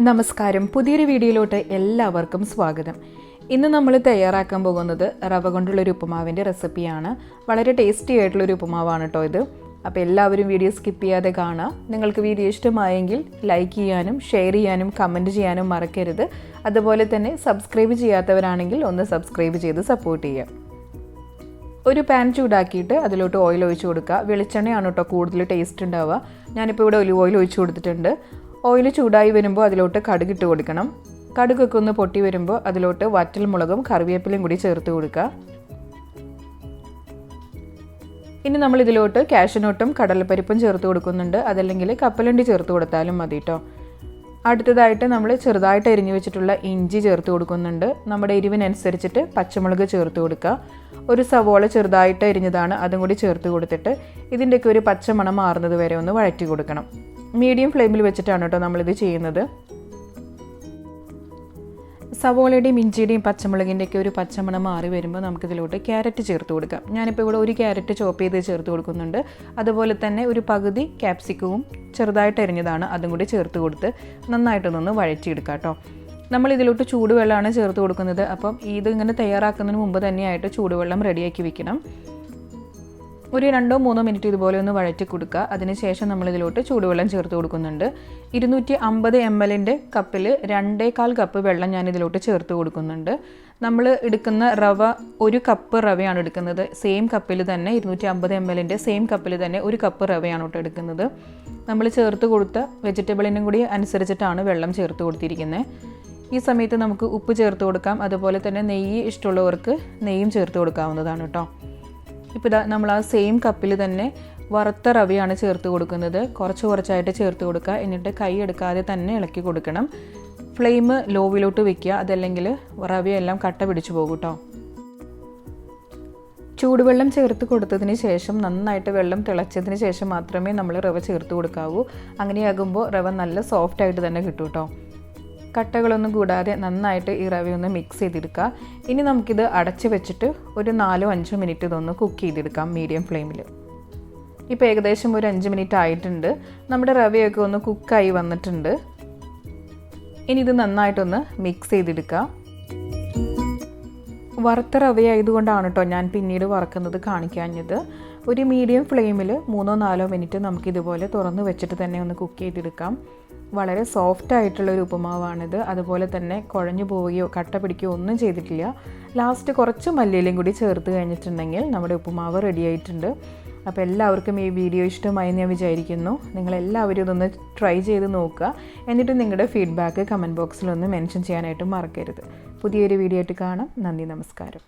നമസ്കാരം, പുതിയൊരു വീഡിയോയിലോട്ട് എല്ലാവർക്കും സ്വാഗതം. ഇന്ന് നമ്മൾ തയ്യാറാക്കാൻ പോകുന്നത് റവ കൊണ്ടുള്ളൊരു ഉപ്പുമാവിൻ്റെ റെസിപ്പിയാണ്. വളരെ ടേസ്റ്റി ആയിട്ടുള്ളൊരു ഉപ്പുമാവാണ് കേട്ടോ ഇത്. അപ്പോൾ എല്ലാവരും വീഡിയോ സ്കിപ്പ് ചെയ്യാതെ കാണുക. നിങ്ങൾക്ക് വീഡിയോ ഇഷ്ടമായെങ്കിൽ ലൈക്ക് ചെയ്യാനും ഷെയർ ചെയ്യാനും കമൻറ്റ് ചെയ്യാനും മറക്കരുത്. അതുപോലെ തന്നെ സബ്സ്ക്രൈബ് ചെയ്യാത്തവരാണെങ്കിൽ ഒന്ന് സബ്സ്ക്രൈബ് ചെയ്ത് സപ്പോർട്ട് ചെയ്യുക. ഒരു പാൻ ചൂടാക്കിയിട്ട് അതിലോട്ട് ഓയിൽ ഒഴിച്ച് കൊടുക്കുക. വെളിച്ചെണ്ണയാണ് കേട്ടോ കൂടുതൽ ടേസ്റ്റ് ഉണ്ടാവുക. ഞാനിപ്പോൾ ഇവിടെ ഒലിവ് ഓയിൽ ഒഴിച്ച് കൊടുത്തിട്ടുണ്ട്. ഓയിൽ ചൂടായി വരുമ്പോൾ അതിലോട്ട് കടുകിട്ട് കൊടുക്കണം. കടുകൊക്കെ ഒന്ന് പൊട്ടി വരുമ്പോൾ അതിലോട്ട് വറ്റൽമുളകും കറിവേപ്പിലയും കൂടി ചേർത്ത് കൊടുക്കുക. ഇനി നമ്മൾ ഇതിലോട്ട് കാഷ്യൂനട്ടും കടലപ്പരിപ്പും ചേർത്ത് കൊടുക്കുന്നുണ്ട്. അതല്ലെങ്കിൽ കപ്പലണ്ടി ചേർത്ത് കൊടുത്താലും മതി കേട്ടോ. അടുത്തതായിട്ട് നമ്മൾ ചെറുതായിട്ട് അരിഞ്ഞു വെച്ചിട്ടുള്ള ഇഞ്ചി ചേർത്ത് കൊടുക്കുന്നുണ്ട്. നമ്മുടെ എരിവിനനുസരിച്ചിട്ട് പച്ചമുളക് ചേർത്ത് കൊടുക്കുക. ഒരു സവോള ചെറുതായിട്ട് അരിഞ്ഞതാണ്, അതും കൂടി ചേർത്ത് കൊടുത്തിട്ട് ഇതിൻ്റെയൊക്കെ ഒരു പച്ചമണം മാറുന്നത് വരെ ഒന്ന് വഴറ്റി കൊടുക്കണം. മീഡിയം ഫ്ലെയിമിൽ വെച്ചിട്ടാണ് കേട്ടോ നമ്മളിത് ചെയ്യുന്നത്. സവോളയുടെയും ഇഞ്ചിയുടെയും പച്ചമുളകിൻ്റെയൊക്കെ ഒരു പച്ചമണം മാറി വരുമ്പോൾ നമുക്കിതിലോട്ട് ക്യാരറ്റ് ചേർത്ത് കൊടുക്കാം. ഞാനിപ്പോൾ ഇവിടെ ഒരു ക്യാരറ്റ് ചോപ്പ് ചെയ്ത് ചേർത്ത് കൊടുക്കുന്നുണ്ട്. അതുപോലെ തന്നെ ഒരു പകുതി ക്യാപ്സിക്കവും ചെറുതായിട്ട് അരിഞ്ഞതാണ്, അതും കൂടി ചേർത്ത് കൊടുത്ത് നന്നായിട്ടൊന്ന് വഴറ്റിയെടുക്കാം കേട്ടോ. നമ്മളിതിലോട്ട് ചൂടുവെള്ളമാണ് ചേർത്ത് കൊടുക്കുന്നത്. അപ്പം ഇത് ഇങ്ങനെ തയ്യാറാക്കുന്നതിന് മുമ്പ് തന്നെയായിട്ട് ചൂടുവെള്ളം റെഡിയാക്കി വെക്കണം. ഒരു 2-3 മിനിറ്റ് ഇതുപോലെ ഒന്ന് വഴറ്റി കൊടുക്കുക. അതിനുശേഷം നമ്മളിതിലോട്ട് ചൂടുവെള്ളം ചേർത്ത് കൊടുക്കുന്നുണ്ട്. 250 ml കപ്പിൽ 2.25 കപ്പ് വെള്ളം ഞാനിതിലോട്ട് ചേർത്ത് കൊടുക്കുന്നുണ്ട്. നമ്മൾ എടുക്കുന്ന റവ 1 കപ്പ് റവയാണ് എടുക്കുന്നത്. സെയിം കപ്പിൽ തന്നെ 250 ml സെയിം കപ്പിൽ തന്നെ 1 കപ്പ് റവയാണ് കേട്ടോ എടുക്കുന്നത്. നമ്മൾ ചേർത്ത് കൊടുത്ത വെജിറ്റബിളിനും കൂടി അനുസരിച്ചിട്ടാണ് വെള്ളം ചേർത്ത് കൊടുത്തിരിക്കുന്നത്. ഈ സമയത്ത് നമുക്ക് ഉപ്പ് ചേർത്ത് കൊടുക്കാം. അതുപോലെ തന്നെ നെയ്യ് ഇഷ്ടമുള്ളവർക്ക് നെയ്യും ചേർത്ത് കൊടുക്കാവുന്നതാണ് കേട്ടോ. ഇപ്പോൾ ഇതാ നമ്മൾ ആ സെയിം കപ്പിൽ തന്നെ വറുത്ത റവയാണ് ചേർത്ത് കൊടുക്കുന്നത്. കുറച്ചായിട്ട് ചേർത്ത് കൊടുക്കുക. എന്നിട്ട് കൈ എടുക്കാതെ തന്നെ ഇളക്കി കൊടുക്കണം. ഫ്ലെയിം ലോവിലോട്ട് വെക്കുക, അതല്ലെങ്കിൽ റവയെല്ലാം കട്ട പിടിച്ചു പോകും കേട്ടോ. ചൂടുവെള്ളം ചേർത്ത് കൊടുത്തതിന് ശേഷം നന്നായിട്ട് വെള്ളം തിളച്ചതിന് ശേഷം മാത്രമേ നമ്മൾ റവ ചേർത്ത് കൊടുക്കാവൂ. അങ്ങനെയാകുമ്പോൾ റവ നല്ല സോഫ്റ്റായിട്ട് തന്നെ കിട്ടും കേട്ടോ. കട്ടകളൊന്നും കൂടാതെ നന്നായിട്ട് ഈ റവയൊന്ന് മിക്സ് ചെയ്തെടുക്കുക. ഇനി നമുക്കിത് അടച്ച് വെച്ചിട്ട് ഒരു 4-5 മിനിറ്റ് ഇതൊന്ന് കുക്ക് ചെയ്തെടുക്കാം മീഡിയം ഫ്ലെയിമിൽ. ഇപ്പോൾ ഏകദേശം ഒരു 5 മിനിറ്റ് ആയിട്ടുണ്ട്. നമ്മുടെ റവയൊക്കെ ഒന്ന് കുക്കായി വന്നിട്ടുണ്ട്. ഇനി ഇത് നന്നായിട്ടൊന്ന് മിക്സ് ചെയ്തെടുക്കുക. വറുത്ത റവയായതുകൊണ്ടാണ് കേട്ടോ ഞാൻ പിന്നീട് വറക്കുന്നത് കാണിക്കാഞ്ഞത്. ഒരു മീഡിയം ഫ്ലെയിമിൽ 3-4 മിനിറ്റ് നമുക്കിതുപോലെ തുറന്ന് വെച്ചിട്ട് തന്നെ ഒന്ന് കുക്ക് ചെയ്തെടുക്കാം. വളരെ സോഫ്റ്റ് ആയിട്ടുള്ളൊരു ഉപ്പുമാവാണിത്. അതുപോലെ തന്നെ കുഴഞ്ഞു പോവുകയോ കട്ട പിടിക്കുകയോ ഒന്നും ചെയ്തിട്ടില്ല. ലാസ്റ്റ് കുറച്ച് മല്ലിയിലയും കൂടി ചേർത്ത് കഴിഞ്ഞിട്ടുണ്ടെങ്കിൽ നമ്മുടെ ഉപ്പുമാവ് റെഡി ആയിട്ടുണ്ട്. അപ്പോൾ എല്ലാവർക്കും ഈ വീഡിയോ ഇഷ്ടമായി ഞാൻ വിചാരിക്കുന്നു. നിങ്ങളെല്ലാവരും ഇതൊന്ന് ട്രൈ ചെയ്ത് നോക്കുക. എന്നിട്ട് നിങ്ങളുടെ ഫീഡ്ബാക്ക് കമൻറ്റ് ബോക്സിലൊന്ന് മെൻഷൻ ചെയ്യാനായിട്ട് മറക്കരുത്. പുതിയൊരു വീഡിയോ ആയിട്ട് കാണാം. നന്ദി, നമസ്കാരം.